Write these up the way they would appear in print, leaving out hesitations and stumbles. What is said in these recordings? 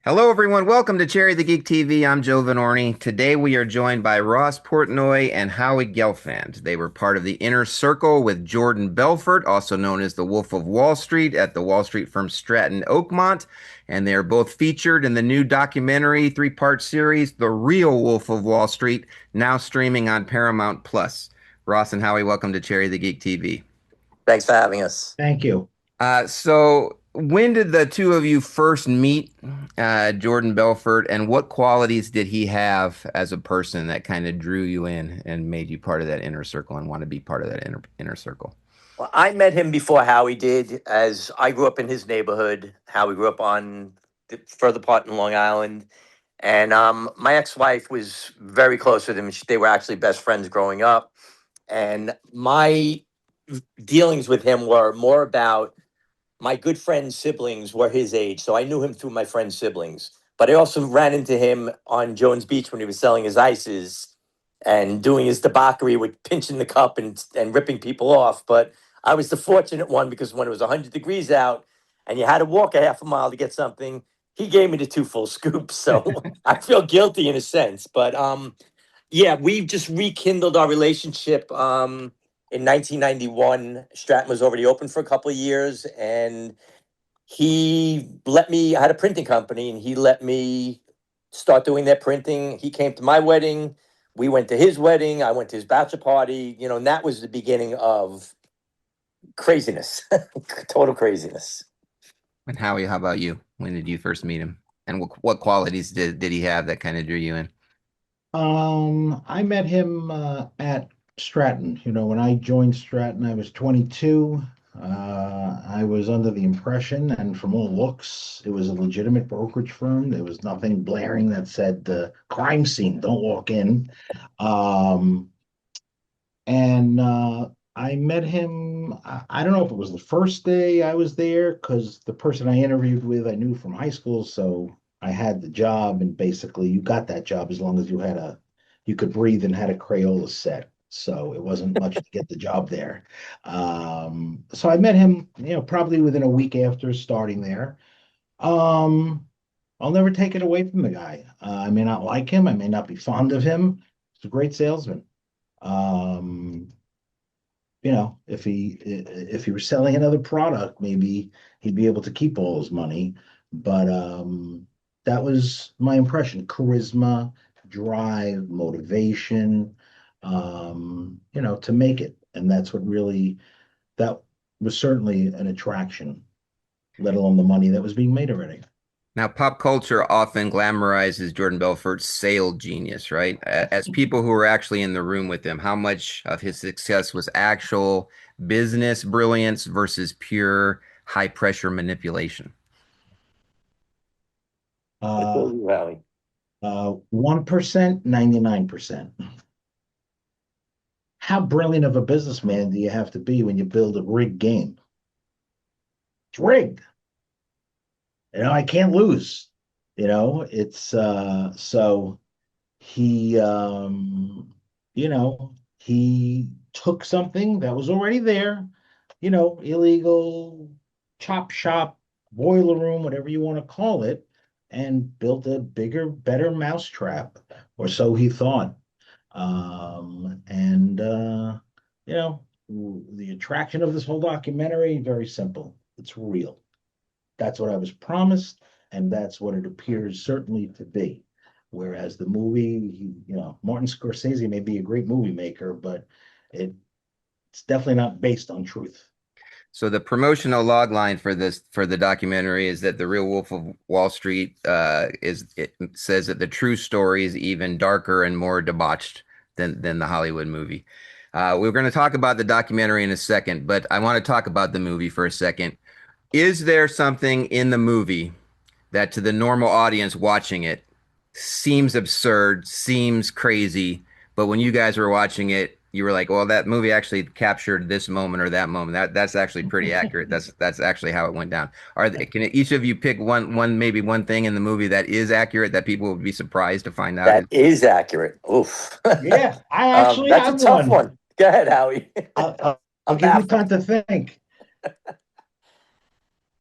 Hello, everyone. Welcome to Cherry the Geek TV. I'm Joe Vanourney. Today we are joined by Ross Portenoy and Howie Gelfand. They were part of the Inner Circle with Jordan Belfort, also known as the Wolf of Wall Street, at the Wall Street firm Stratton Oakmont. And they are both featured in the new documentary three-part series, The Real Wolf of Wall Street, now streaming on Paramount Plus. Ross and Howie, welcome to Cherry the Geek TV. Thanks for having us. Thank you. So when did the two of you first meet, Jordan Belfort, and what qualities did he have as a person that kind of drew you in and made you part of that inner circle and want to be part of that inner circle? Well, I met him before Howie did, as I grew up in his neighborhood. Howie grew up on the further part in Long Island. And my ex-wife was very close with him. They were actually best friends growing up. And my dealings with him were more about my good friend's siblings were his age. So I knew him through my friend's siblings. But I also ran into him on Jones Beach when he was selling his ices and doing his debauchery with pinching the cup and ripping people off. But I was the fortunate one because when it was 100 degrees out and you had to walk a half a mile to get something, he gave me the two full scoops. So I feel guilty in a sense. But yeah, we've just rekindled our relationship. In 1991, Stratton was already open for a couple of years, and he let me. I had a printing company, and he let me start doing their printing. He came to my wedding. We went to his wedding. I went to his bachelor party. And that was the beginning of craziness, total craziness. And Howie, how about you? When did you first meet him? And what qualities did he have that kind of drew you in? I met him at Stratton. When I joined Stratton, I was 22. I was under the impression, and from all looks, it was a legitimate brokerage firm. There was nothing blaring that said the crime scene, don't walk in. Um, and I met him. I don't know if it was the first day I was there, because the person I interviewed with I knew from high school, so I had the job, and basically you got that job as long as you could breathe and had a Crayola set. So it wasn't much to get the job there. So I met him, probably within a week after starting there. Um, I'll never take it away from the guy. I may not like him, I may not be fond of him. He's a great salesman. Um, if he were selling another product, maybe he'd be able to keep all his money. But that was my impression: charisma, drive, motivation, to make it. And that was certainly an attraction, let alone the money that was being made already. Now, pop culture often glamorizes Jordan Belfort's sale genius, right? As people who were actually in the room with him, how much of his success was actual business brilliance versus pure high pressure manipulation? What about Uh, you, Howie? 1%, 99%. How brilliant of a businessman do you have to be when you build a rigged game? It's rigged. I can't lose. It's so he he took something that was already there, illegal chop shop, boiler room, whatever you want to call it, and built a bigger, better mousetrap, or so he thought. And the attraction of this whole documentary, very simple. It's real. That's what I was promised, and that's what it appears certainly to be. Whereas the movie, Martin Scorsese may be a great movie maker, but it's definitely not based on truth. So the promotional log line for the documentary is that the Real Wolf of Wall Street it says that the true story is even darker and more debauched than the Hollywood movie. We're going to talk about the documentary in a second, but I want to talk about the movie for a second. Is there something in the movie that to the normal audience watching it seems absurd, seems crazy, but when you guys were watching it, you were like, "Well, that movie actually captured this moment or that moment. That's actually pretty accurate. That's actually how it went down." Can each of you pick maybe one thing in the movie that is accurate that people would be surprised to find out? That is accurate. Oof. Yeah, I actually That's a have tough one. one. Go ahead, Howie. I'll I'm give you baffled. time to think.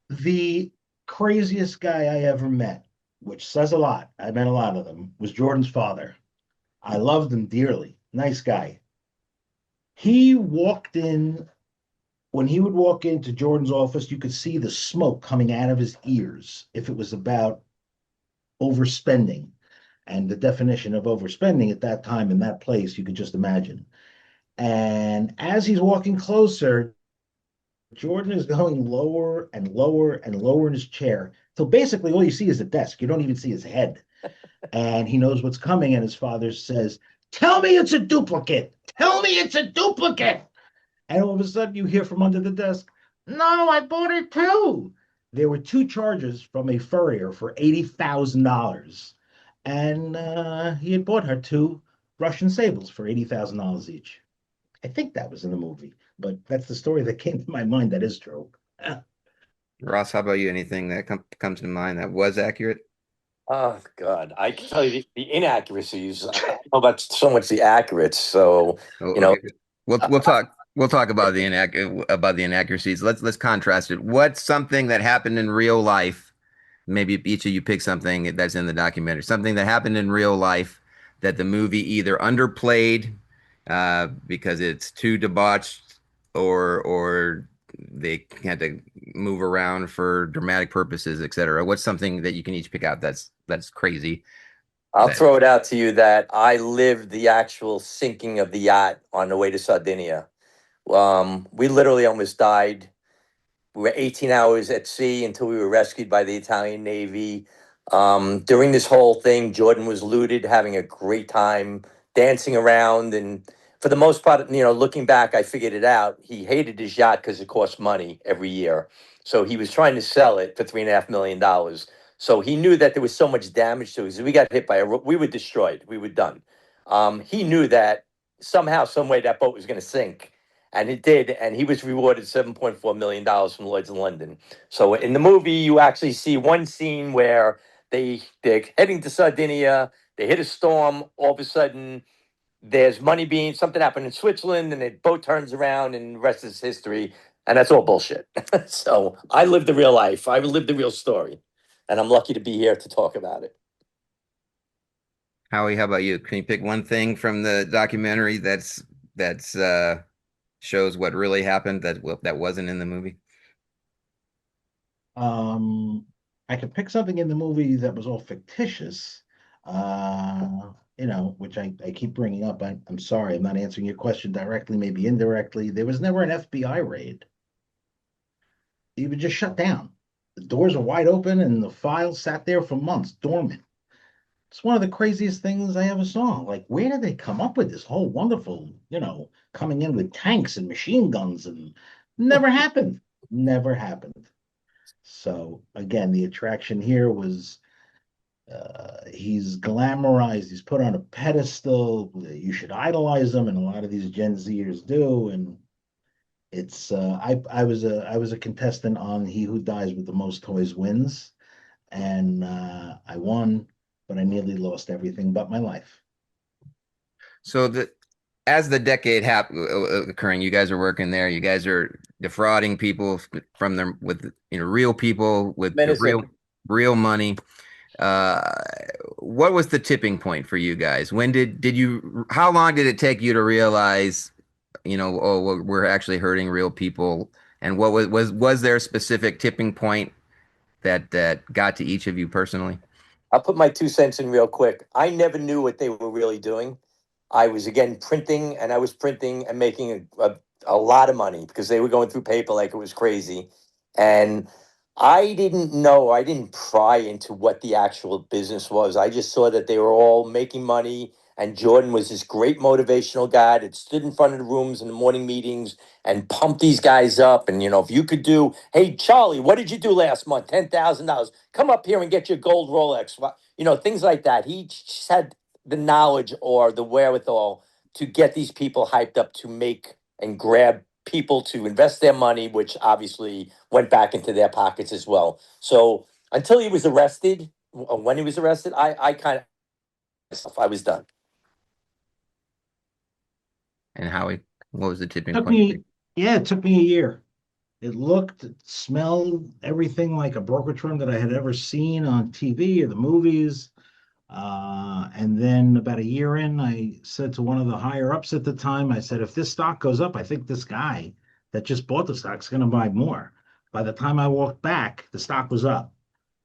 The craziest guy I ever met which says a lot. I met a lot of them, was Jordan's father. I loved him dearly. Nice guy. He walked in, when he would walk into Jordan's office, you could see the smoke coming out of his ears if it was about overspending. And the definition of overspending at that time in that place, you could just imagine. And as he's walking closer, Jordan is going lower and lower and lower in his chair. So basically, all you see is a desk. You don't even see his head. And he knows what's coming. And his father says, "Tell me it's a duplicate. Tell me it's a duplicate." And all of a sudden, you hear from under the desk, "No, I bought it too." There were two charges from a furrier for $80,000. And he had bought her two Russian sables for $80,000 each. I think that was in the movie, but that's the story that came to my mind that is true. Ross, how about you? Anything that comes to mind that was accurate? Oh God, I can tell you the inaccuracies. I don't know about so much the accurates. So Oh, you know, okay. We'll talk about the inaccuracies. Let's contrast it. What's something that happened in real life? Maybe each of you pick something that's in the documentary. Something that happened in real life that the movie either underplayed because it's too debauched, or they had to move around for dramatic purposes, etc. What's something that you can each pick out that's crazy? I'll That throw it out to you that I lived the actual sinking of the yacht on the way to Sardinia. We literally almost died. We were 18 hours at sea until we were rescued by the Italian Navy. During this whole thing, Jordan was looted, having a great time, dancing around. And for the most part, looking back, I figured it out. He hated his yacht because it cost money every year. So he was trying to sell it for $3.5 million. So he knew that there was so much damage to it. 'Cause we got hit by we were destroyed. We were done. He knew that somehow, some way, that boat was going to sink, and it did, and he was rewarded $7.4 million from Lloyd's in London. So in the movie, you actually see one scene where they're heading to Sardinia. They hit a storm. All of a sudden, there's money being something happened in Switzerland, and the boat turns around, and the rest is history. And that's all bullshit. So I lived the real life. I lived the real story, and I'm lucky to be here to talk about it. Howie, how about you? Can you pick one thing from the documentary that's shows what really happened that wasn't in the movie? Um, I could pick something in the movie that was all fictitious, which I keep bringing up. I'm sorry, I'm not answering your question directly, maybe indirectly. There was never an FBI raid. It was just shut down. The doors are wide open and the files sat there for months, dormant. It's one of the craziest things I ever saw. Like, where did they come up with this whole wonderful, coming in with tanks and machine guns, and never happened. Never happened. So again, the attraction here was he's glamorized, he's put on a pedestal. You should idolize him, and a lot of these Gen Zers do. And it's I was a contestant on He Who Dies with the Most Toys Wins, and I won, but I nearly lost everything but my life. So as the decade occurring, you guys are working there. You guys are defrauding people from them with real people with Menacing. real money. Uh, what was the tipping point for you guys? When did you? How long did it take you to realize, oh, well, we're actually hurting real people? And what was there a specific tipping point that got to each of you personally? I'll put my 2 cents in real quick. I never knew what they were really doing. I was again printing, and I was printing and making a lot of money because they were going through paper like it was crazy. And I didn't know, I didn't pry into what the actual business was. I just saw that they were all making money. And Jordan was this great motivational guy that stood in front of the rooms in the morning meetings and pumped these guys up. And, if you could do, hey, Charlie, what did you do last month? $10,000. Come up here and get your gold Rolex. Things like that. He just had the knowledge or the wherewithal to get these people hyped up to make and grab people to invest their money, which obviously went back into their pockets as well. So until he was arrested, when he was arrested, I kind of, I was done. And Howie, what was the tipping Took point? me, yeah, it took me a year. It looked, it smelled everything like a brokerage firm that I had ever seen on TV or the movies. And then about a year in, I said to one of the higher ups at the time, I said, if this stock goes up, I think this guy that just bought the stock is going to buy more. By the time I walked back, the stock was up.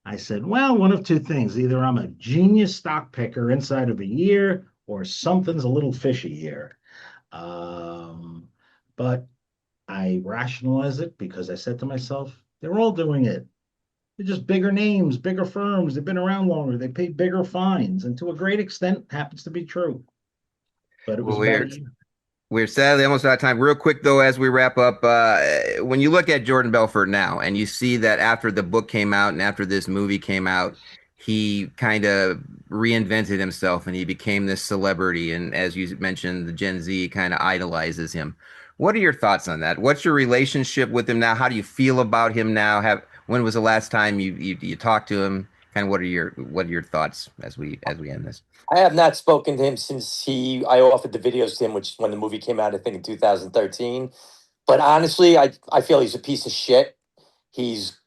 I said, well, one of two things. Either I'm a genius stock picker inside of a year, or something's a little fishy here. Um, but I rationalize it because I said to myself, they're all doing it. They're just bigger names, bigger firms. They've been around longer. They pay bigger fines, and to a great extent, happens to be true. But it was Well, about a year. we're sadly almost out of time. Real quick though, as we wrap up, when you look at Jordan Belfort now, and you see that after the book came out and after this movie came out, he kind of reinvented himself and he became this celebrity. And as you mentioned, the Gen Z kind of idolizes him. What are your thoughts on that? What's your relationship with him now? How do you feel about him now? When was the last time you talked to him? Kind of what are your thoughts as we end this? I have not spoken to him since I offered the videos to him, which when the movie came out, I think in 2013. But honestly, I feel he's a piece of shit. He's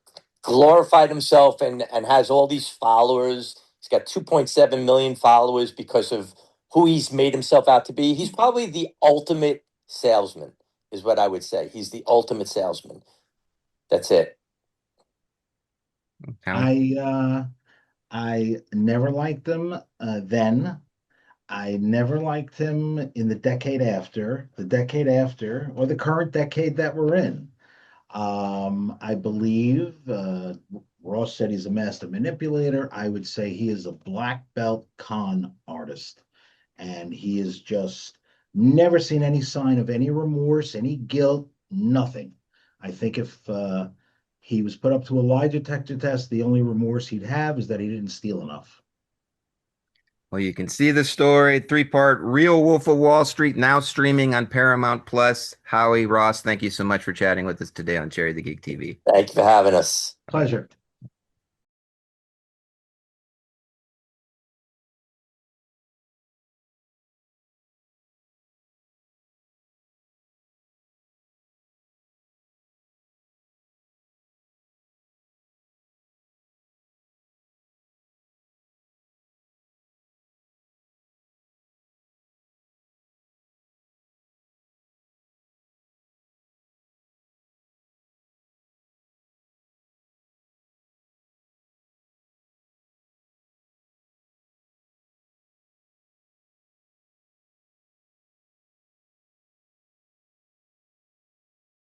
glorified himself and has all these followers. He's got 2.7 million followers because of who he's made himself out to be. He's probably the ultimate salesman, is what I would say. He's the ultimate salesman. That's it. Howie? I never liked him then. I never liked him in the decade after, or the current decade that we're in. I believe Ross said he's a master manipulator. I would say he is a black belt con artist, and he has just never seen any sign of any remorse, any guilt, nothing. I think if he was put up to a lie detector test, the only remorse he'd have is that he didn't steal enough. Well, you can see the story, three-part Real Wolf of Wall Street, now streaming on Paramount Plus. Howie, Ross, thank you so much for chatting with us today on Cherry the Geek TV. Thank you for having us. Pleasure.